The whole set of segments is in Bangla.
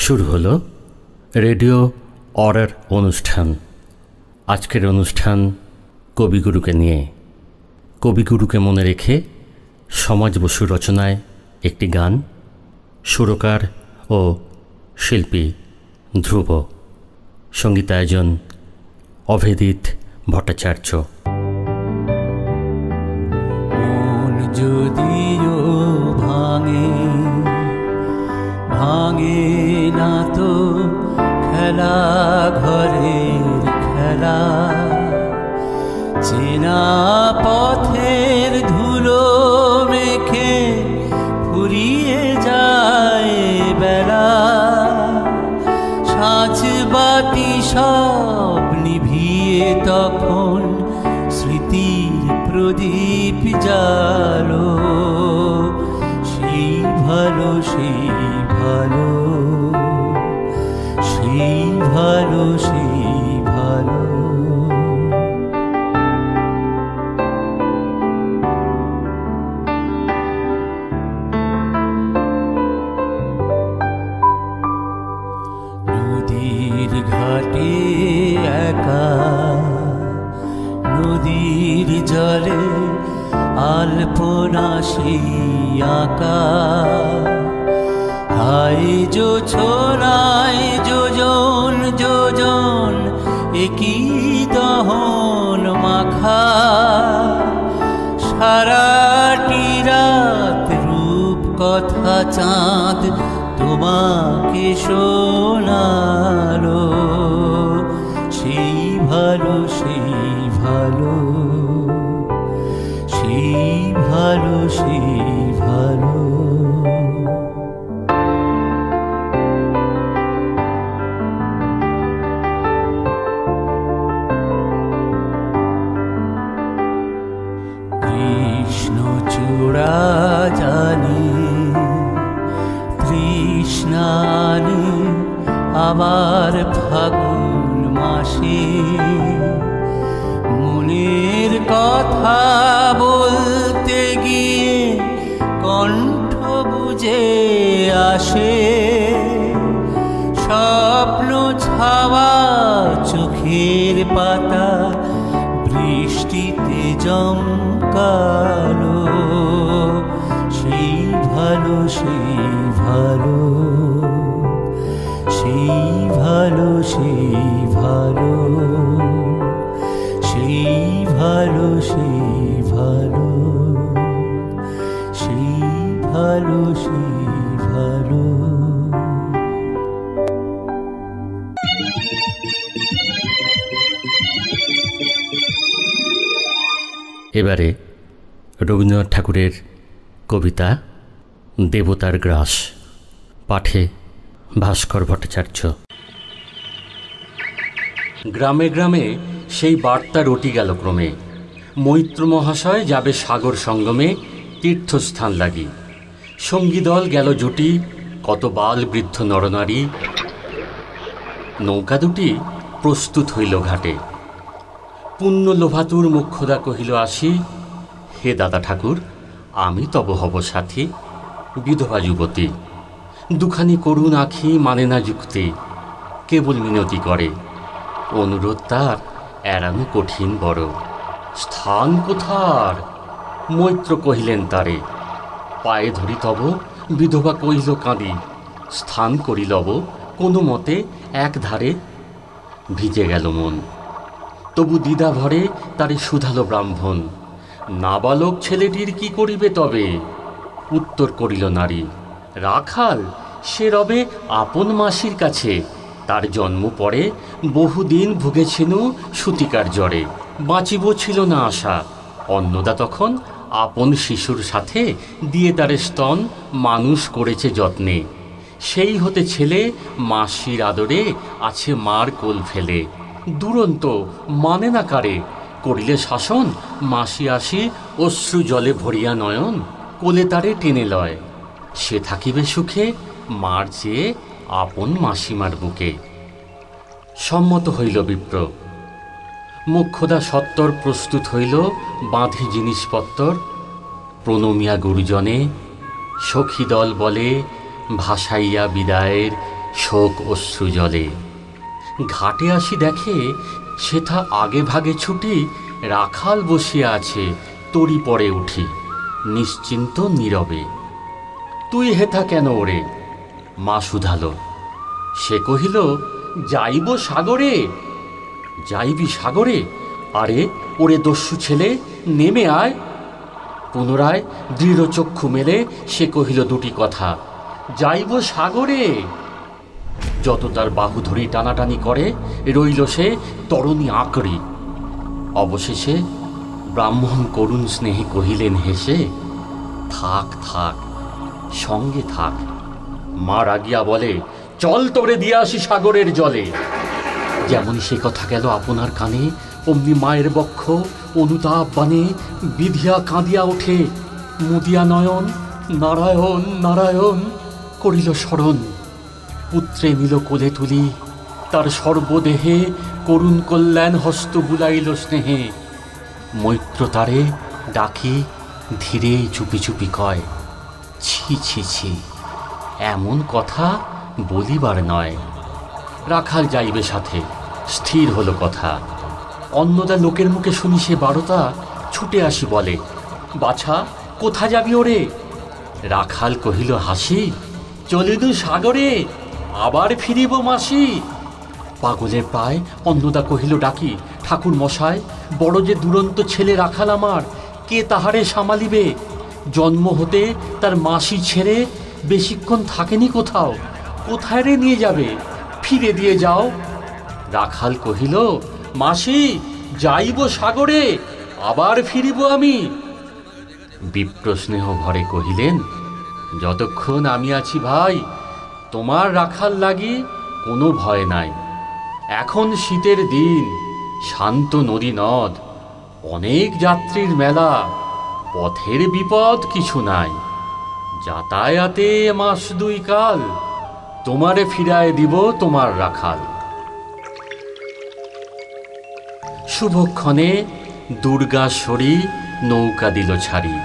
শুরু হলো রেডিও অরার অনুষ্ঠান। আজকের অনুষ্ঠান কবিগুরুকে নিয়ে। কবিগুরুকে মনে রেখে সমাজ বসু রচনায় একটি গান, সুরকার ও শিল্পী ধ্রুব, সঙ্গীতায়োজন অভেদিত ভট্টাচার্য। মন যদিও ভাঙে ভাঙে না তো খেলা ঘরের খেলা, চেনা পথের ধুলো মেখে ফুরিয়ে যায় বেলা, সাঁচ বাতি সব নিভিয়ে তখন স্মৃতির প্রদীপ জালো। সেই ভালো সেই ভালো সেই ভালো সেই ভালো। নদীর ঘাটে একা, নদীর জলে আলপনা সেই আঁকা, হায় যো ছোড়ায় যোজন যোজন একই দহন মাখা, সারাটি রাত রূপ কথা চাঁদ তোমাকে শোনালো। সেই ভালো সেই ভালো সেই ভালো সেই ভালো। কৃষ্ণচূড়া জানি তৃষ্ণানি আবার ফাগুন মাসে, মনের কথা বলতে গিয়ে কণ্ঠ বুঝে আসে, স্বপ্ন ছাওয়া চোখের পাতা বৃষ্টিতে জমকালো। সেই ভালো সেই ভালো সেই ভালো সেই ভালো সেই ভালো সেই ভালো সেই ভালো সেই ভালো। এবারে রবীন্দ্রনাথ ঠাকুরের কবিতা দেবতার গ্রাস, পাঠে ভাস্কর ভট্টাচার্য। গ্রামে গ্রামে সেই বার্তা রটি গেল ক্রমে, মৈত্র মহাশয় যাবে সাগর সঙ্গমে তীর্থস্থান লাগি। সঙ্গী দল গেল জুটি, কত বাল বৃদ্ধ নরনারী, নৌকা দুটি প্রস্তুত হইল ঘাটে। পুণ্য লোভাতুর মুখ্যদা কহিল আসি, হে দাদা ঠাকুর আমি তব হব সাথী। বিধবা যুবতী দুখানি করুণ আখি মানে না যুক্তি, কেবল মিনতি করে অনুরোধ তার এড়ানো কঠিন বড়। স্থান কোথার? মৈত্র কহিলেন তারে, পায়ে ধরি তব। বিধবা কহিল কাঁদি, স্থান করি লব কোনো মতে এক ধারে। ভিজে গেল মন, তবু দ্বিধা ভরে তারে শুধালো ব্রাহ্মণ, নাবালক ছেলেটির কি করিবে তবে? উত্তর করিল নারী, রাখাল সে রবে আপন মাসির কাছে, তার জন্ম পরে বহুদিন ভুগেছিনু সুতিকার জ্বরে, বাঁচিব ছিল না আশা। অন্নদা তখন আপন শিশুর সাথে দিয়ে তারে স্তন মানুষ করেছে যত্নে, সেই হতে ছেলে মাসির আদরে আছে মার কোল ফেলে। দুরন্ত মানে না কারে, করিলে শাসন মাসি আসি অশ্রু জলে ভরিয়া নয়ন, কোলে তারে টেনে লয়। সে থাকিবে সুখে মার চেয়ে আপন মাসিমার বুকে। সম্মত হইল বিপ্র। মুখ্যদা সত্তর প্রস্তুত হইল, বাঁধি জিনিসপত্তর। প্রণমিয়া গুরুজনে সখী দল বলে ভাসাইয়া বিদায়ের শোক অশ্রু জলে। ঘাটে আসি দেখে সেথা আগে ভাগে ছুটি রাখাল বসিয়া আছে, তরি পরে উঠি নিশ্চিন্ত নীরবে। তুই হেথা কেন ওরে? মা শুধালো। সে কহিল, যাইব সাগরে। যাইবি সাগরে? আরে ওরে দস্যু ছেলে, নেমে আয়। পুনরায় দৃঢ় চক্ষু মেলে সে কহিল দুটি কথা, যাইব সাগরে। যত তার বাহু ধরি টানাটানি করে রইল সে তরণী আঁকড়ি। অবশেষে ব্রাহ্মণ করুণ স্নেহে কহিলেন হেসে, থাক থাক, সঙ্গে থাক। মা রাগিয়া বলে, চল তোরে দিয়ে আসি সাগরের জলে। যেমনই সে কথা গেল আপনার কানে, অমনি মায়ের বক্ষ অনুতাপ বানে বিধিয়া কাঁদিয়া ওঠে। মুদিয়া নয়ন নারায়ণ নারায়ণ করিল স্মরণ। পুত্রে নিল কোলে তুলি, তার সর্বদেহে করুণ কল্যাণ হস্ত বুলাইল স্নেহে। মৈত্র তারে ডাকি ধীরে চুপি চুপি কয়, ছি ছি ছি, এমন কথা বলিবার নয়। রাখাল যাইবে সাথে, স্থির হলো কথা। অন্নদা লোকের মুখে শুনি সে বারতা, ছুটে আসি বলে, বাছা কোথা যাবি ওরে? রাখাল কহিল হাসি, চলিনু সাগরে, আবার ফিরিব মাসি। পাগলের প্রায় অন্নদা কহিল ডাকি, ঠাকুর মশাই, বড় যে দুরন্ত ছেলে রাখাল আমার, কে তাহারে সামালিবে? জন্ম হতে তার মাসি ছেড়ে বেশিক্ষণ থাকেনি কোথাও, কোথায় রে নিয়ে যাবে? ফিরে দিয়ে যাও। রাখাল কহিল, মাসি যাইব সাগরে, আবার ফিরিব আমি। বিপ্রস্নেহ ভরে কহিলেন, যতক্ষণ আমি আছি ভাই, তোমার রাখাল লাগি কোনো ভয় নাই। এখন শীতের দিন, শান্ত নদী নদ, অনেক যাত্রীর মেলা, পথের বিপদ কিছু নাই। যাতায়াতে মাস দুই কাল, তোমারে ফিরায় দিব তোমার রাখাল। শুভক্ষণে দুর্গাশ্বরী নৌকা দিল ছাড়ি।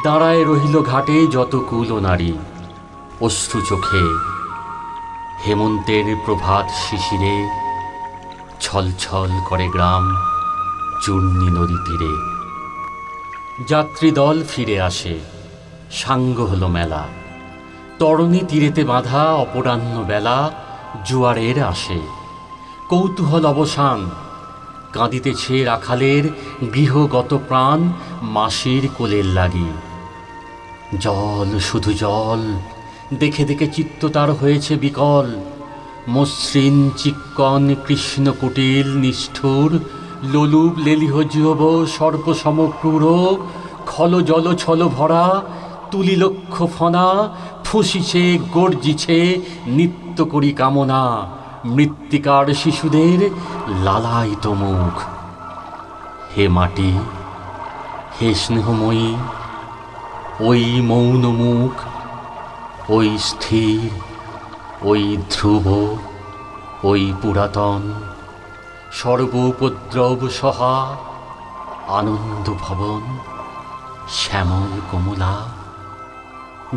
দাঁড়ায় রহিল ঘাটে যত কুল নারী, অশ্রু চোখে। হেমন্তের প্রভাত শিশিরে ছলছল করে গ্রাম চূর্ণী নদী তীরে। যাত্রীদল ফিরে আসে, সাঙ্গ হলো মেলা। তরণী তীরেতে বাঁধা অপরাহ্ন বেলা, জোয়ারের আসে। কৌতূহল অবসান, কাঁদিতেছে রাখালের গৃহগত প্রাণ মাসির কোলের লাগি। জল শুধু জল, দেখে দেখে চিত্ত তার হয়েছে বিকল। মসৃণ চিক্কন কৃষ্ণ কুটিল নিষ্ঠুর, লোলুপ লেলিহ জিহব সর্প সমক্রূর। খল জল ছল ভরা তুলি লক্ষ ফনা, ফুঁসিছে গর্জিছে নিত্য করি কামনা। মৃত্তিকার শিশুদের লালায়িত মুখ। হে মাটি, হে স্নেহময়ী, ওই মৌন মুখ, ওই স্থির, ওই ধ্রুব, ওই পুরাতন, সর্বোপদ্রব সহা আনন্দ ভবন, শ্যামল কমলা।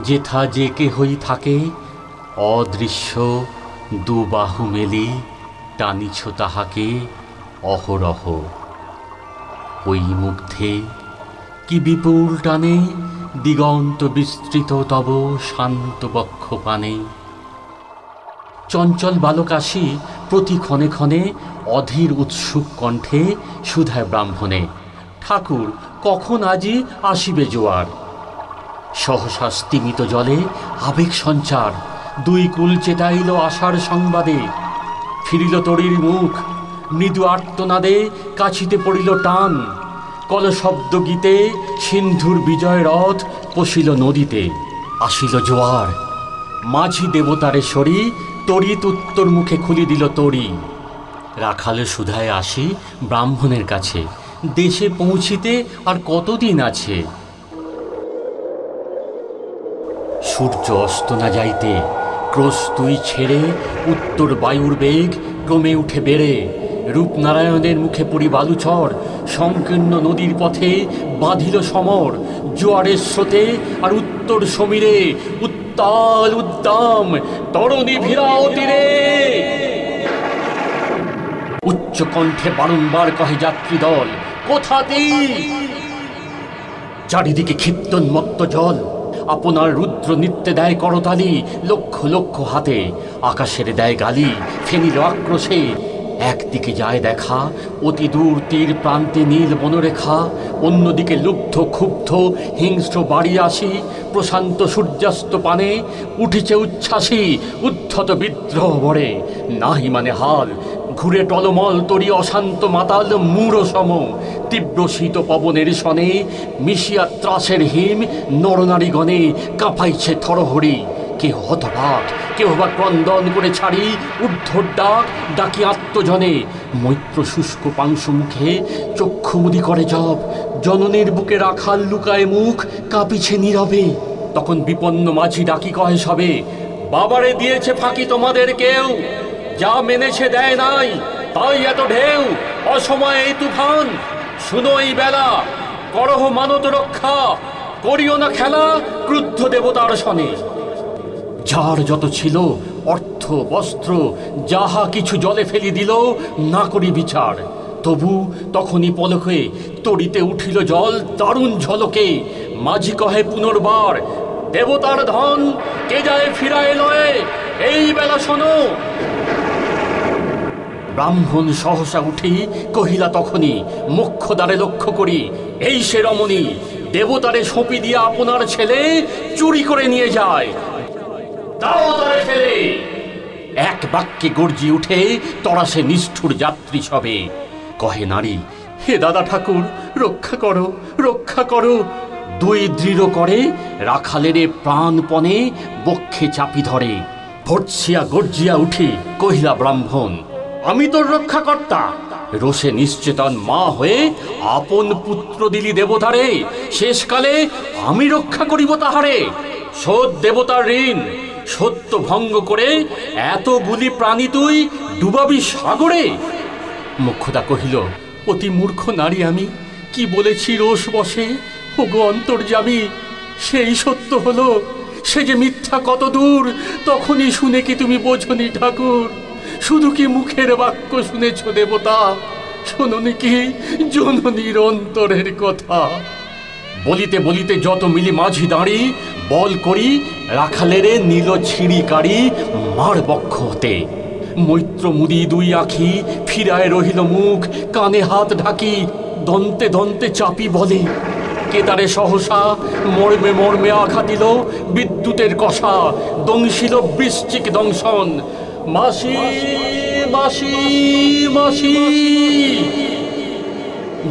যেথা যে কেহই থাকে, অদৃশ্য দুবাহু মেলি টানিছ তাহাকে অহরহ। ওই মুগ্ধে কি বিপুল টানে দিগন্ত বিস্তৃত তব শান্ত বক্ষ পানে। চঞ্চল বালক আসি প্রতি ক্ষণে ক্ষণে অধীর উৎসুক কণ্ঠে সুধায় ব্রাহ্মণে, ঠাকুর কখন আজি আসিবে জোয়ার? সহসা স্তিমিত জলে আবেগ সঞ্চার, দুই কুল চেতাইল আশার সংবাদে। ফিরিল তরীর মুখ, মৃদু আর্তনাদে কাছিতে পড়িল টান। কলশব্দ গীতে সিন্ধুর বিজয় রথ পশিল নদীতে। আসিল জোয়ার, মাঝি দেবতারে সরি তড়িৎ উত্তর মুখে খুলি দিল তরি। রাখালে সুধায় আসি ব্রাহ্মণের কাছে, দেশে পৌঁছিতে আর কতদিন আছে? সূর্য অস্ত না যাইতে ক্রোশ তুই ছেড়ে উত্তর বায়ুর বেগ ক্রমে উঠে বেড়ে। রূপনারায়ণের মুখে পড়ি বালুচর, সংকীর্ণ নদীর পথে বাঁধিল সমর। জোয়ারের স্রোতে আর উত্তর সমীরে উত্তাল উদ্দাম তরুণী ভিড়াও তীরে। উচ্চ কণ্ঠে বারংবার কহে যাত্রী দল, কোথাতে? চারিদিকে ক্ষিপ্তোন্মত্ত জল, আপনার রুদ্র নৃত্যে দেয় করতালি, লক্ষ লক্ষ হাতে আকাশের দেয় গালি, ফেনিল আক্রোশে। একদিকে যায় দেখা অতি দূর তীর প্রান্তে নীল বনরেখা, অন্যদিকে লুব্ধ ক্ষুব্ধ হিংস্র বাড়ি আসি, প্রশান্ত সূর্যাস্ত পানে উঠিছে উচ্ছ্বাসী উদ্ধত বিদ্রোহ ভরে। নাহি মানে হাল, ঘুরে টলমল তরি অশান্ত মাতাল মূঢ় সম, তীব্র শীত পবনের সনে মিশিয়া ত্রাসের হিম নরনারীগণে কাঁপাইছে থরহরি। কেহ হতবাক, কেহ বা ক্রন্দন করে ছাড়ি ঊর্ধ্বর ডাক ডাকি আত্মজনে। মৈত্র শুষ্ক পাংশু মুখে চক্ষুমুদি করে জপ, জননীর বুকে রাখাল লুকায় মুখ কাঁপিছে নীরবে। তখন বিপন্ন মাঝি ডাকি কহে সবে, বাবারে দিয়েছে ফাঁকি তোমাদের কেউ, যা মেনেছে দেয় নাই তাই এত ঢেউ, অসময়ে এই তুফান। শুনো এই বেলা, করহ মানত রক্ষা, করিও না খেলা ক্রুদ্ধ দেবতার সনে। যার যত ছিল অর্থ বস্ত্র যাহা কিছু জলে ফেলি দিল, না করি বিচার। তবু তখনই পলকে তড়িতে উঠিল জল দারুণ ঝলকে। মাঝি কহে পুনর্বার, দেবতার ধন কে যায় ফিরায় লয়ে, এই বেলা শোনো। ব্রাহ্মণ সহসা উঠি কহিলা তখনই, মোক্ষদ্বারে লক্ষ্য করি, এই সে রমণী, দেবতারে সঁপি দিয়া আপনার ছেলে চুরি করে নিয়ে যায়, দাও তারে ফেলে। এক বাক্যে গর্জি উঠে তরাসে নিষ্ঠুর যাত্রী সবে। কহে নারী, হে দাদা ঠাকুর, রক্ষা করো, রক্ষা করো। দুই দৃঢ় করে রাখালের প্রাণপণে বক্ষে চাপি ধরে। ভর্ৎসিয়া গর্জিয়া উঠি কহিলা ব্রাহ্মণ, আমি তোর রক্ষাকর্তা। রোষে নিশ্চেতন মা হয়ে আপন পুত্র দিলি দেবতারে, শেষকালে আমি রক্ষা করিব তাহারে। শোধ দেবতার ঋণ, সত্য ভঙ্গ করে এতগুলি প্রাণী তুই ডুবাবি সাগরে। মোক্ষদা কহিল, অতি মূর্খ নারী আমি, কি বলেছি রোষ বসে। ওগো অন্তর্যামী, সেই সত্য হলো, সে যে মিথ্যা কত দূর তখনই শুনে কি তুমি বোঝনি ঠাকুর? শুধু কি মুখের বাক্য শুনেছ দেবতা, শোনোনি কি জননীর অন্তরের কথা? বলিতে বলিতে যত মিলি মাঝি দাঁড়ি বল করি রাখালেরে নীল ছিঁড়ি কাড়ি মার বক্ষ হতে। মৈত্র মুদি দুই আখি ফিরায় রহিল মুখ, কানে হাত ঢাকি দন্তে দন্তে চাপি বলে, কেদারে সহসা মর্মে মর্মে আঘাত দিল বিদ্যুতের কষা, দংশিল বৃশ্চিক দংশন। মাসি মাসি মাসি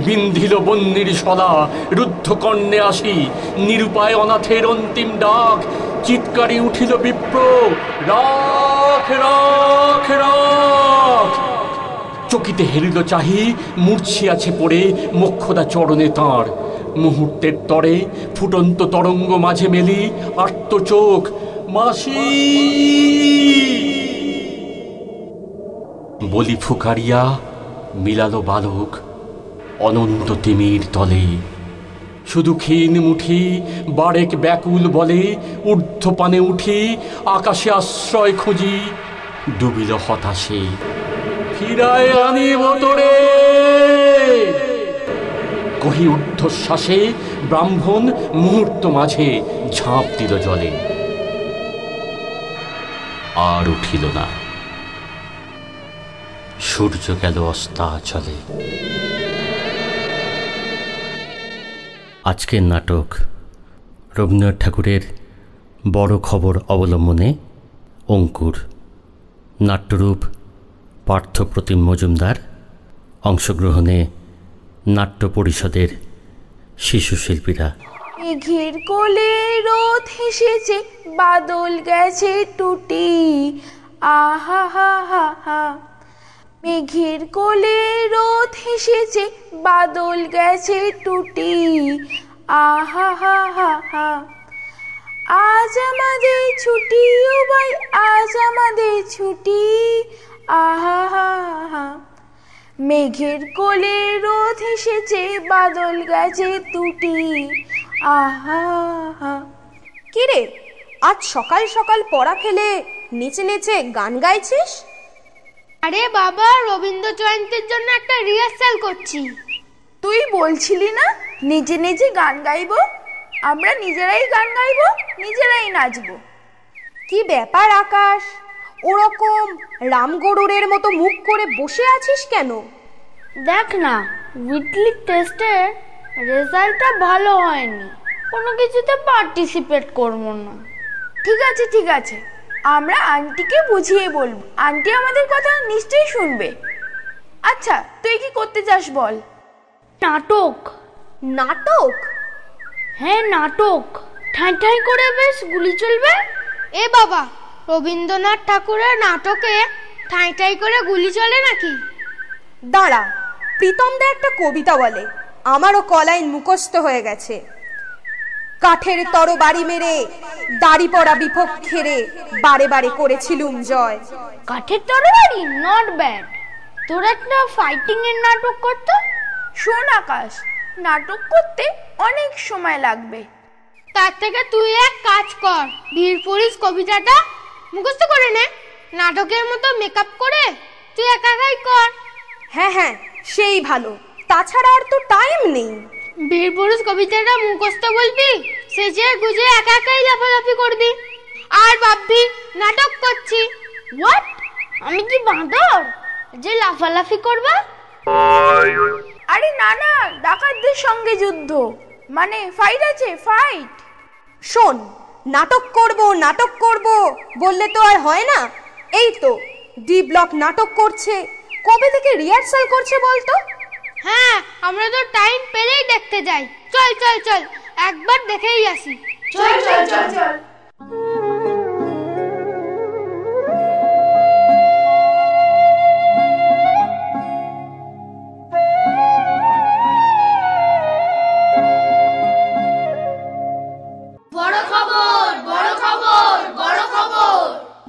বিন্ধিল বন্যির শলা, রুদ্ধ কর্ণে আসি নিরুপায় অনাথের অন্তিম ডাক। চিৎকারি উঠিল বিপ্র, রাখ রাখ রাখ। চকিতে হেরিল চাহি মূর্ছিয়াছে পড়ে মোক্ষদা চরণে তাঁর। মুহূর্তের তরে ফুটন্ত তরঙ্গ মাঝে মেলি আর্ত চোখ, মাসি। বলি ফুকারিয়া মিলালো বালক অনন্ত তিমির তলে। শুধু ক্ষীণ মুঠি বারেক ব্যাকুল বলে ঊর্ধ্বপানে উঠি আকাশে আশ্রয় খুঁজি। ডুবিল হতাশে, ফিরায় আনিব তোরে কহি ঊর্ধ্বশ্বাসে। ব্রাহ্মণ মুহূর্ত মাঝে ঝাঁপ দিল জলে, আর উঠিল না। সূর্য গেল অস্তাচলে। আজকের নাটক রবীন্দ্রনাথ ঠাকুরের বড় খবর অবলম্বনে অঙ্কুর, নাট্যরূপ পার্থপ্রতিম মজুমদার, অংশগ্রহণে নাট্য পরিষদের শিশু শিল্পীরা। মেঘের কোলে রোদ হেসেছে, বাদল গেছে টুটি, আহা হা হা হা। মেঘের কোলে রোদ হেসেছে, বাদল গেছে টুটি, আহা হা হা হা। আজ আমাদের ছুটি ও ভাই, আজ আমাদের ছুটি, আহা হা হা। মেঘের কোলে রোদ হেসেছে, বাদল গেছে টুটি, আহা হা। কিরে, আজ সকাল সকাল পড়া ফেলে নেচে নেচে গান গাইছিস? আরে বাবা, রবীন্দ্র জয়ন্তীর জন্য একটা রিহার্সাল করছি। তুই বলছিলি না নিজে নিজে গান গাইবো? আমরা নিজেরাই গান গাইবো, নিজেরাই নাচবো। কি ব্যাপার আকাশ, ওরকম রামগরুড়ের মতো মুখ করে বসে আছিস কেন? দেখ না, উইকলি টেস্টের রেজাল্টটা ভালো হয়নি, কোনো কিছুতে পার্টিসিপেট করবো না। ঠিক আছে ঠিক আছে, আমরা আন্টিকে বুঝিয়ে বলবো, আন্টি আমাদের কথা নিশ্চয়ই শুনবে। আচ্ছা তুই কি করতে চাস বল? নাটক। নাটক? হ্যাঁ নাটক, ঠাঁই ঠাঁই করে বেশ গুলি চলবে। এ বাবা, রবীন্দ্রনাথ ঠাকুরের নাটকে ঠাঁই ঠাঁই করে গুলি চলে নাকি? দাঁড়া, প্রীতম দা একটা কবিতা বলে, আমারও কলাইন মুখস্থ হয়ে গেছে। কাঠের তরবারি মেরে দাড়ি পড়া বিপক্ষেরে বারে বারে করেছিলুম জয়। কাঠের তরবারি নট ব্যাড। তোর একটা ফাইটিং এর নাটক করতো। শোন আকাশ, নাটক করতে অনেক সময় লাগবে। তার থেকে তুই এক কাজ কর, বীর পুলিশ কবিতাটা মুখস্থ করে নে, নাটকের মতো মেকআপ করে তুই একা একাই কর। হ্যাঁ হ্যাঁ, সেই ভালো, তাছাড়া আর তো টাইম নেই। বীর পুরুষ কবিতাটা মুখস্থ বলবি, সেজে গুজে একা একাই লাফালাফি করবি, আর ভাববি নাটক করছি। হোয়াট? আমি কি বাঁদর যে লাফালাফি করবা? আরে না না, ডাকাতদের সঙ্গে যুদ্ধ, মানে ফাইট আছে, ফাইট। শোন, নাটক করব বললে তো আর হয় না। এই তো ডি ব্লক নাটক করছে, কবে থেকে রিহার্সাল করছে বলতো? হ্যাঁ, আমরা তো টাইম পেলেই দেখতে যাই। চল চল চল, একবার দেখেই আসি। চল চল চল চল।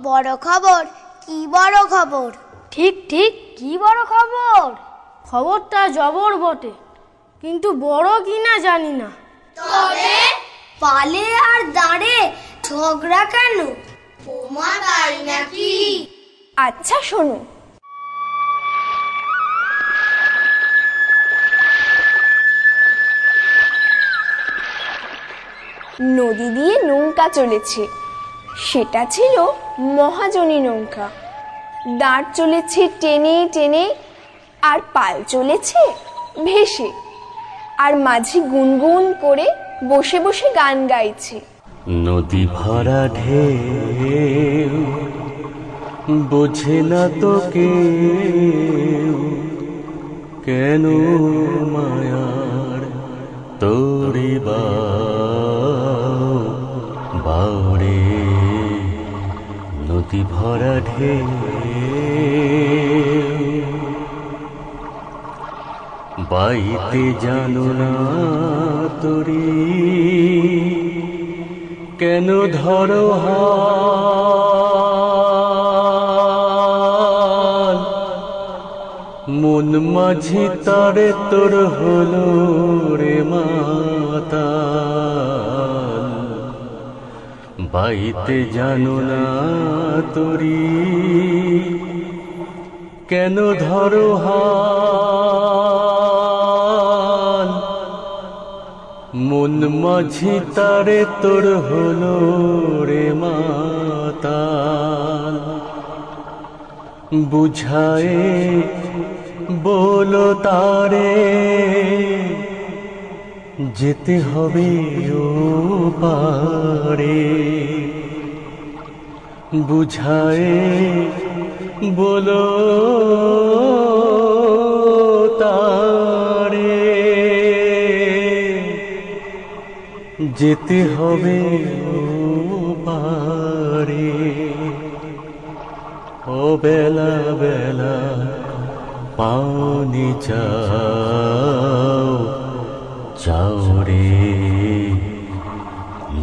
বড় খবর? কি বড় খবর? ঠিক ঠিক, কি বড় খবর? খবরটা জবর বটে, কিন্তু বড় কিনা জানি না। তবে পালে আর দাঁড়ে ঝগড়া কেন? ওমা তাই নাকি? আচ্ছা শোনো, নদী দিয়ে নৌকা চলেছে, সেটা ছিল মহাজনী নৌকা। দাঁড় চলেছে টেনে টেনে, আর পাল চলেছে ভেসে, আর মাঝি গুনগুন করে বসে বসে গান গাইছে। নদী ভরা ঢেউ বোঝে না তো কেউ, কেন মায়ার তোরে বাউরে। নদী ভরা ঢেউ বাইতে জানো না তোরে, কেন ধরো হাল। মন মাঝি তারে তোর হলো রে মাতাল। বাইতে জানো না তোরি, কেন ধরো হাল। মন মাঝি তারে তোর হলো রে মাতাল। বুঝায়ে বলো তারে, যেতে হবে ও পারে। বুঝায়ে বলো তারে, যেতে হবে ও পারে। ও বেলা বেলা পানি চাও চাও রে।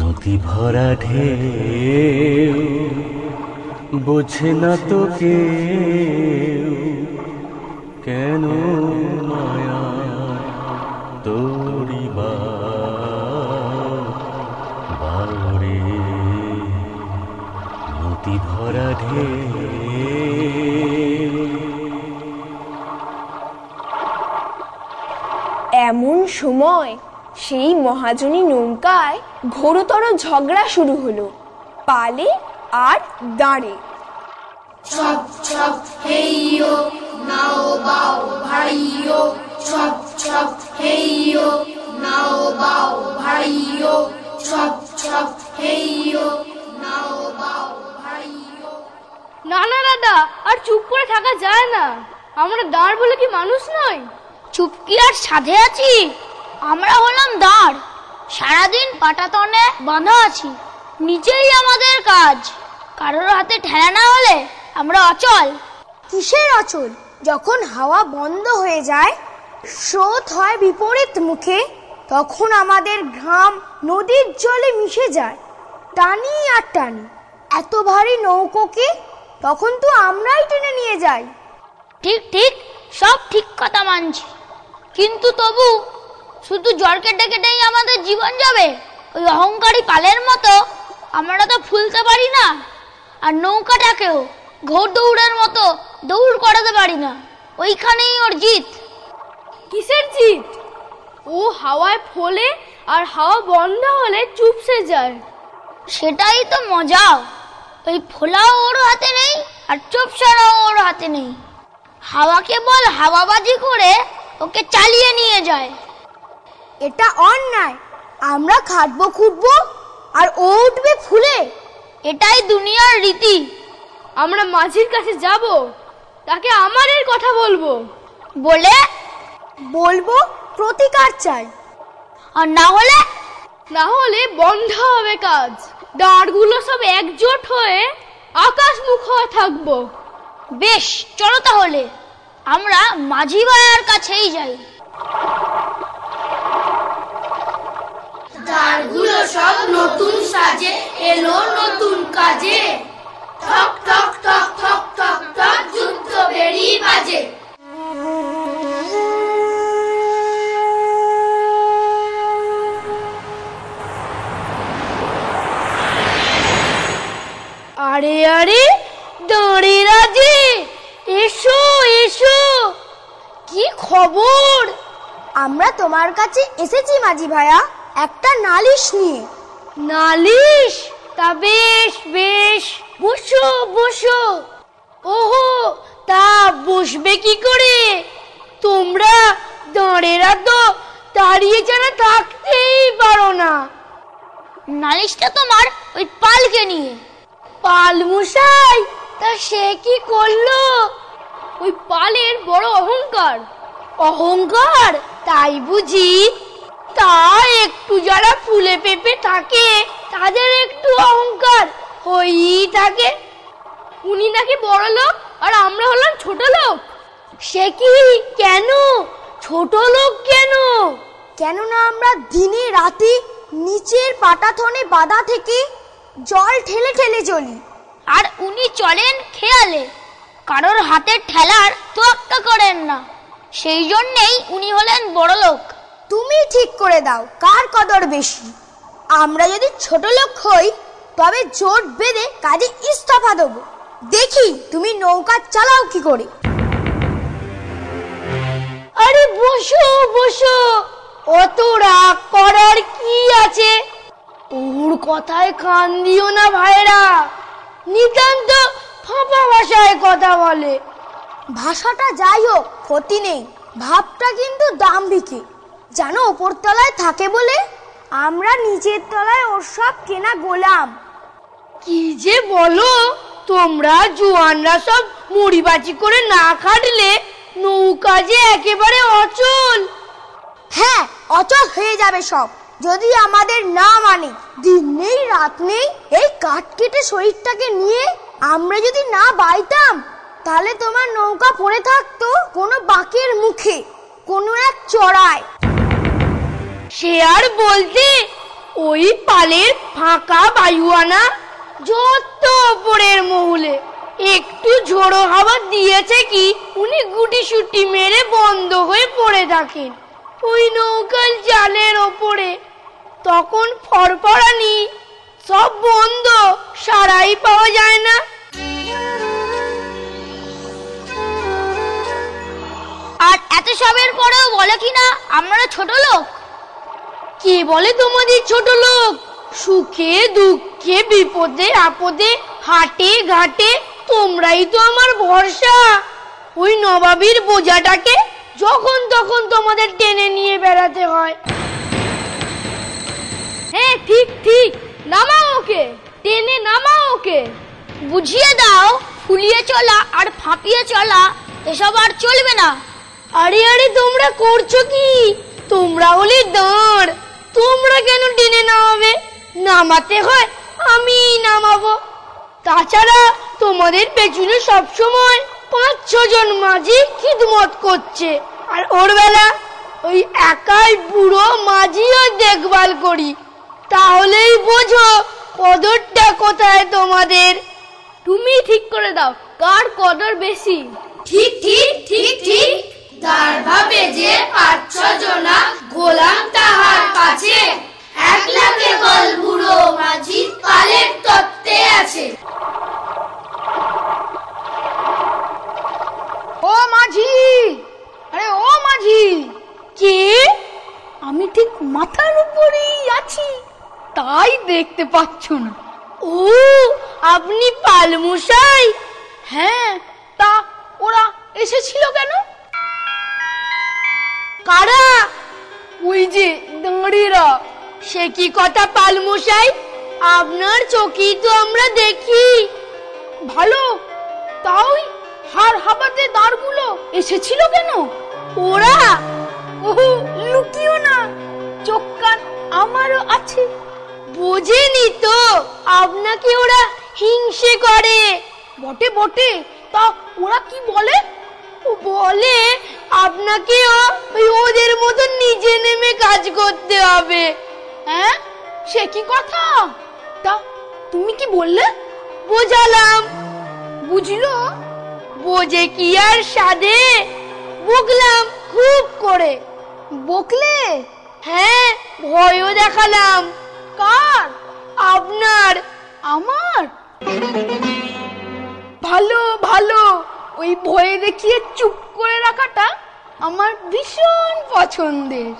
নদী ভরা ঢেউ বোঝে না তো কেউ, কেন মায়া তোরি বাউরে। গতি ভরা ঢেউ। এমন সময় সেই মহাজনী নৌকায় ঘোরতর ঝগড়া শুরু হলো পালে আর দাঁড়ে। ছপ ছপ হেইয়ো নাও বাও ভাইয়ো, ছপ ছপ হেইয়ো নাও বাও ভাইয়ো, ছপ ছপ হেইয়ো নাও বাও ভাইয়ো। না না দাদা, আর চুপ করে থাকা যায় না। আমরা দাঁড় বলে কি মানুষ নই? চুপ কি আর সাধে আছি? আমরা হলাম দাঁড়, সারাদিন পাটাতনে বাঁধা আছি, নিচেই আমাদের কাজ। কারোর হাতে ঠেলা না হলে আমরা অচল। কিসের অচল? যখন হাওয়া বন্ধ হয়ে যায়, স্রোত হয় বিপরীত মুখে, তখন আমাদের ঘাম নদীর জলে মিশে যায়। টানি আর টানি, এত ভারী নৌকোকে তখন তো আমরাই টেনে নিয়ে যাই। ঠিক ঠিক, সব ঠিক কথা মানছি, কিন্তু তবু শুধু জল কেটে কেটেই আমাদের জীবন যাবে? ওই অহংকারী পালের মতো আমরা তো ফুলতে পারি না, আর নৌকাটাকেও ঘোড় দৌড়ের মতো দৌড় করাতে পারি না। ওইখানেই ওর জিত। কিসের জিত? ও হাওয়ায় ফোলে আর হাওয়া বন্ধ হলে চুপসে যায়। সেটাই তো মজা। ওই ফোলাও ওর হাতে নেই আর চুপসারাও ওর হাতে নেই। হাওয়া কেবল হাওয়াবাজি করে ওকে চালিয়ে নিয়ে যায়। এটা অন্যায়। আমরা খাটবো খুঁটবো আর ও উঠবে ফুলে। এটাই দুনিয়ার রীতি। আমরা মাঝির কাছে যাব, তাকে আমাদের কথা বলবো। বলবো প্রতিকার চাই, আর না হলে বন্ধ হবে কাজ। দাঁড়গুলো সব একজোট হয়ে আকাশমুখ হয়ে থাকবো। বেশ, চলো তাহলে আমরা মাঝি ভাইয়ার কাছেই যাই। দাঁড়গুলো সব নতুন সাজে এলো নতুন কাজে, ঠক ঠক ঠক ঠক ঠক ঠক যুদ্ধ বেড়ি বাজে। আরে আরে, দাঁড়েরা যে, এসো এসো। কি খবর? আমরা তোমার কাছে এসেছি মাঝি ভাইয়া, একটা নালিশ নিয়ে। নালিশ? তা বেশ বেশ, বসো বসো। ওহো, তা বসবে কি করে? তোমরা দাঁড়েরা তো দাঁড়িয়ে যেন থাকতেই পারো না। নালিশটা তোমার ওই পালকে নিয়ে। পাল মশাই, তা সে কি করলো? ওই পালের বড় অহংকার। অহংকার? তাই বুঝি? তা একটু যারা ফুলে পেঁপে থাকে তাদের একটু অহংকার হয়েই থাকে। উনি নাকি বড় লোক আর আমরা হলাম ছোট লোক। সে কি? কেন ছোট লোক? কেননা আমরা দিনে রাতে নিচের পাটাতনে বাঁধা থেকে জল ঠেলে ঠেলে চলি, আর উনি চলেন খেয়ালে, কারোর হাতের ঠেলার তোয়াক্কা করেন না। সেই জন্যেই উনি হলেন বড় লোক। তুমি ঠিক করে দাও কার কদর বেশি। আমরা যদি ছোট লোক হই তবে জোট বেঁধে কাজে ইস্তফা দেবো। দেখি তুমি নৌকা চালাও কি করে। আরে বসো বসো, অত রাগ করার কি আছে? ওর কথায় কান দিও না ভাইরা, নিতান্ত ফাঁপা ভাষায় কথা বলে। ভাষাটা যাই হোক, ক্ষতি নেই, ভাবটা কিন্তু দাম্ভিকে। জানো ওপর তলায় থাকে বলে আমরা নিচের তলায় ওর সব কেনা গোলাম। কি যে বলো তোমরা জোয়ানরা, সব মুড়িবাজি করে না খাটলে নৌকা যে একেবারে অচল। হ্যাঁ, অচল হয়ে যাবে সব যদি আমাদের না মানে। দিন নেই রাত নেই এই কাঠ কেটে শরীরটাকে নিয়ে আমরা যদি না বাইতাম, তাহলে তোমার নৌকা পড়ে থাকতো কোনো বাঁকের মুখে, কোনো এক চড়ায়। সে আর বলতে, ওই পালের ফাঁকা বায়ুয়ানা যত ওপরের মহলে একটু ঝোড়ো হাওয়া দিয়েছে কি উনি গুটি সুটি মেরে বন্ধ হয়ে পড়ে থাকেন ওই নৌকার জালের ওপরে। তখন ফরফরানি সব বন্ধ, সারাই ভাড়াই পাওয়া যায় না। আর এত সবের পরেও বলে কিনা আমরা ছোট লোক। কে বলে তোমাদের ছোট লোক? সুখে দুঃখে বিপদে আপদে হাটে ঘাটে তোমরাই তো আমার ভরসা। ওই নবাবীর বোঝাটাকে যখন তখন তোমাদের টেনে নিয়ে বেড়াতে হয়। হ্যাঁ ঠিক ঠিক, নামাও ওকে, টেনে নামাও ওকে। বুঝিয়ে দাও, ফুলিয়ে চলা আর ফাঁপিয়ে চলা এসব আর চলবে না। আরে আরে তোমরা করছো কি? তোমরা হলে দাঁড়, তোমরা কেন টেনে নামাবে? নামাতে হয় আমি নামাবো। তাছাড়া তোমাদের পেছনে সবসময় 5-6 জন মাঝি খিদমত করছে, আর ওর বেলা ওই একাই বুড়ো মাঝিও দেখভাল করি। তাহলেই বোঝো কদরটা কোথায় তোমাদের। তুমি ঠিক করে দাও কার কদর বেশি। ঠিক ঠিক ঠিক ঠিক, দাঁড়বা বেজে 5-6 জনা গোলাম তাহার কাছে, একলা কেবল বুড়ো মাঝি পালের তত্ত্বে আছে। ও মাঝি, আরে ও মাঝি। কে? আমি ঠিক মাথার উপরেই আছি, তাই দেখতে পাচ্ছ না। ও আপনি পালমশাই? হ্যাঁ, তা ওরা এসেছিল কেন? কারা? ওই যে দাঁড়িরা। সে কি কথা পালমশাই, আপনার চোখেই তো আমরা দেখি। ভালো, তাই হার হাবাতে দাঁড়গুলো এসেছিল কেন? ওরা লুকিও না, চোখ কান আমারও আছে। বোঝেনি তো আপনাকে ওরা হিংসে করে। বটে বটে, তা ওরা কি বলে? বলে আপনাকেও ওই ওদের মতো নিজে নেমে কাজ করতে হবে। হ্যাঁ, সে কি কথা? তা তুমি কি বললে? বোঝালাম। বুঝলো? বোঝে কি আর সাধে, বকলাম খুব করে। বকলে? হ্যাঁ, ভয়ও দেখালাম। কার? আপনার। আমার? ভালো ভালো, ওই ভয়ে দেখিয়ে চুপ করে রাখাটা আমার ভীষণ পছন্দের।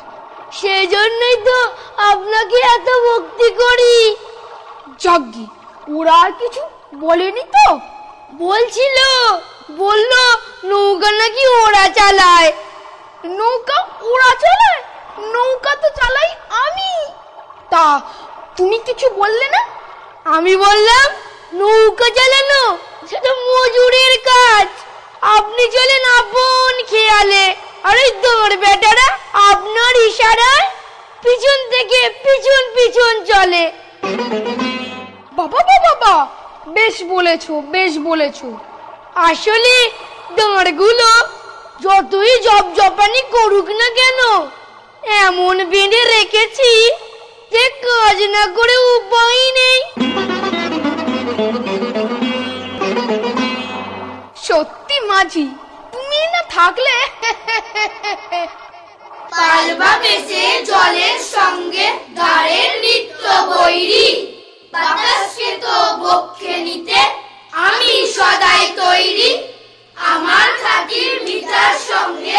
সেজন্যই তো আপনাকে এত ভক্তি করি। যাগ্গি, ওরা আর কিছু বলেনি তো? বলছিল, বলল নৌকা নাকি ওরা চালায়। নৌকা ওরা চালায়? নৌকা তো চালাই আমি। তা তুমি কিছু বললে না? আমি বললাম নৌকা চালানো সেটা মজুরের কাজ, আপনি চলেন আপন খেয়ালে। আরে দৌড় বেটারা আপনার ইশারায় পিছন থেকে পিছন পিছন চলে। বাবা বাবা, বেশ বলেছো বেশ বলেছো। আসলে দাঁড়গুলো যতই জপজপানি করুক না কেন, এমন বেঁধে রেখেছি যে কাজ না করে উপায় নেই। সত্যি মাঝি, তুমি না থাকলে পালবা বেজে জলের সঙ্গে দাঁড়ের নিত্য বৈরী, বাতাসকে তো বক্ষে নিতে আমি সদাই তৈরি। আমার খাতির মিতার সঙ্গে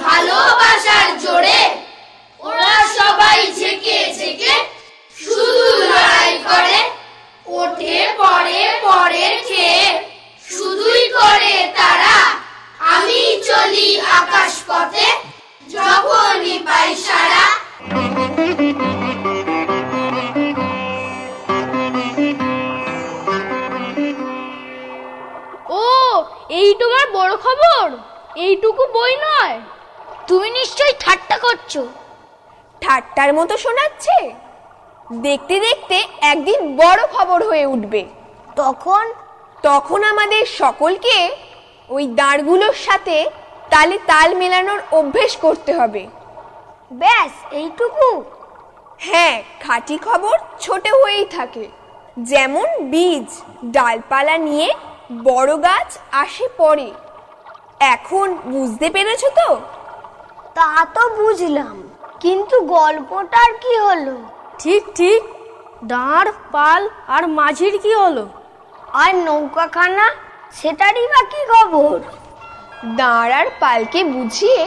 ভালোবাসার জোরে ওরা সবাই ঝেঁকে ঝেঁকে শুধু লড়াই করে, ওঠে পড়ে পরের খেয়ে শুধুই করে তারা। আমি চলি আকাশ পথে যখনই পাই সারা। ও, এই তোমার বড় খবর? এইটুকু বই নয়? তুমি নিশ্চয়ই ঠাট্টা করছো। ঠাট্টার মতো শোনাচ্ছে? দেখতে দেখতে একদিন বড় খবর হয়ে উঠবে। তখন আমাদের সকলকে ওই দাঁড়গুলোর সাথে তালে তাল মেলানোর অভ্যেস করতে হবে। ব্যাস এইটুকু? হ্যাঁ, খাঁটি খবর ছোট হয়েই থাকে। যেমন বীজ ডালপালা নিয়ে বড় গাছ আসে পরে। এখন বুঝতে পেরেছো তো? তা তো বুঝলাম, কিন্তু গল্পটার কি হলো? ঠিক ঠিক, দাঁড় পাল আর মাঝির কি হলো? আর নৌকাখানা সেটারই বা কি খবর? দাঁড় আর পালকে বুঝিয়ে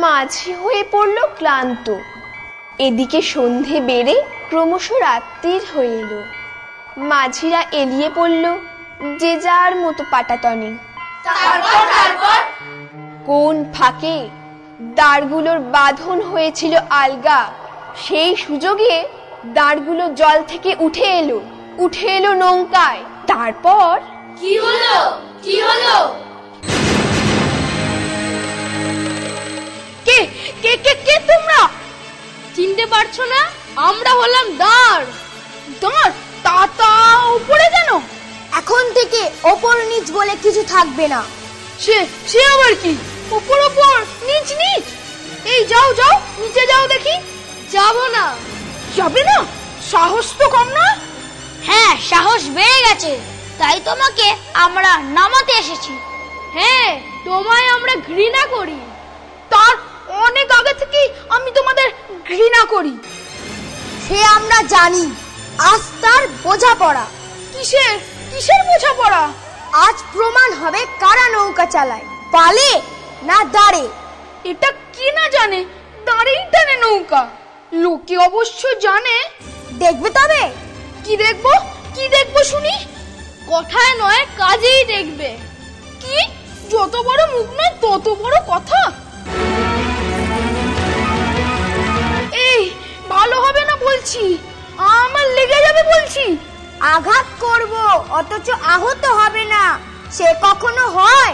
মাঝি হয়ে পড়ল ক্লান্ত। এদিকে সন্ধে বেড়ে ক্রমশ রাত্রির হয়ে এলো। মাঝিরা এলিয়ে পড়ল যে যার মতো পাটাতনে। কোন ফাঁকে দাঁড়গুলোর বাঁধন হয়েছিল আলগা, সেই সুযোগে দাঁড়গুলো জল থেকে উঠে এলো নৌকায়। তারপর কি হলো? কে কে কে কে তোমরা? চিনতে পারছো না? আমরা হলাম দাঁড়। তা উপরে কেন? এখন থেকে ওপর নিচ বলে কিছু থাকবে না। সে আবার কি? উপর নিচ নিচ? এই যাও নিচে যাও দেখি। যাবো না। যাবে না? সাহস তো কম না? হ্যাঁ, সাহস বেড়ে গেছে, তাই তোমাকে আমরা নামাতে এসেছি। হ্যাঁ, তোমায় আমরা ঘৃণা করি। তার অনেক আগে থেকেই আমি তোমাদের ঘৃণা করি। সে আমরা জানি। আজ তার বোঝাপড়া। কিসের বোঝাপড়া? আজ প্রমাণ হবে কারা নৌকা চালায়, পালে না দাঁড়ে। এটা কি না জানে দাঁড়েই টানে নৌকা? লোকে অবশ্য জানে। দেখবে তবে? কি দেখবো শুনি? কথায় নয়, কাজেই দেখবে। কি? যত বড় মুখ নয় তত বড় কথা। এই ভালো হবে না বলছি, আমার লেগে যাবে বলছি। আঘাত করব, অথচ আহত হবে না, সে কখনো হয়?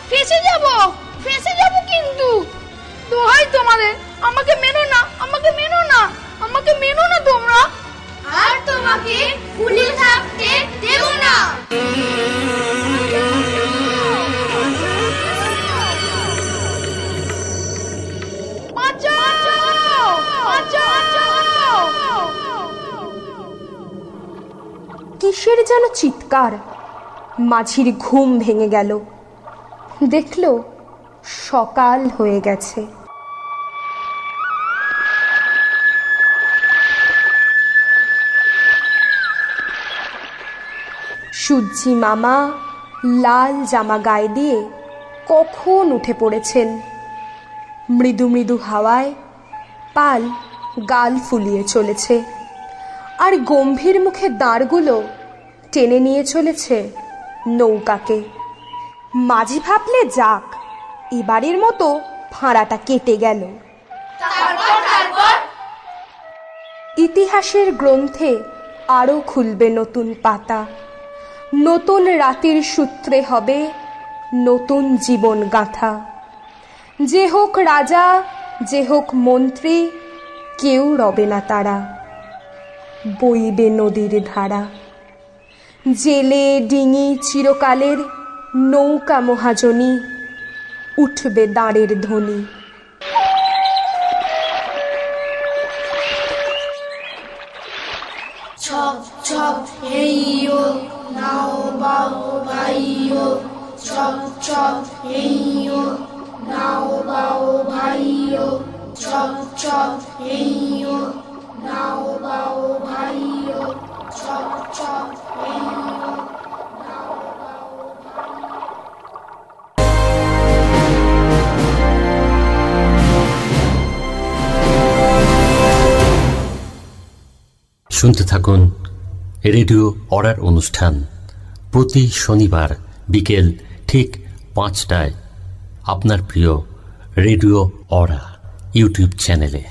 ফেসে যাব কিন্তু। দোহাই তোমাদের, আমাকে মেনো না তোমরা। আর তোমাকে কুলে থাকতে দেব না। কিসের যেন চিৎকার। মাঝির ঘুম ভেঙে গেল। দেখল সকাল হয়ে গেছে। সূর্যি মামা লাল জামা গায়ে দিয়ে কখন উঠে পড়েছেন। মৃদু মৃদু হাওয়ায় পাল গাল ফুলিয়ে চলেছে, আর গম্ভীর মুখে দাঁড়গুলো টেনে নিয়ে চলেছে নৌকাকে। মাঝি ভাবলে যাক, এবারের মতো ফাঁড়াটা কেটে গেল। ইতিহাসের গ্রন্থে আরো খুলবে নতুন পাতা। নতুন রাতের সূত্রে হবে নতুন জীবন গাঁথা। যে হোক রাজা, যে হোক মন্ত্রী, কেউ রবে না তারা। বইবে নদীর ধারা। জেলে ডিঙি চিরকালের নৌকা মহাজনী, উঠবে দাঁড়ের ধ্বনি। ছপ ছপ হেইয়ো নাও বাও ভাইয়ো, ছপ ছপ হেইয়ো নাও বাও ভাইয়ো, ছপ ছপ হেইয়ো নাও বাও ভাইয়ো, ছপ ছপ হেইয়ো নাও বাও ভাইয়ো। শুনতে থাকুন রেডিও অরার অনুষ্ঠান প্রতি শনিবার বিকেল ঠিক 5টায় আপনার প্রিয় রেডিও অরা ইউটিউব চ্যানেলে।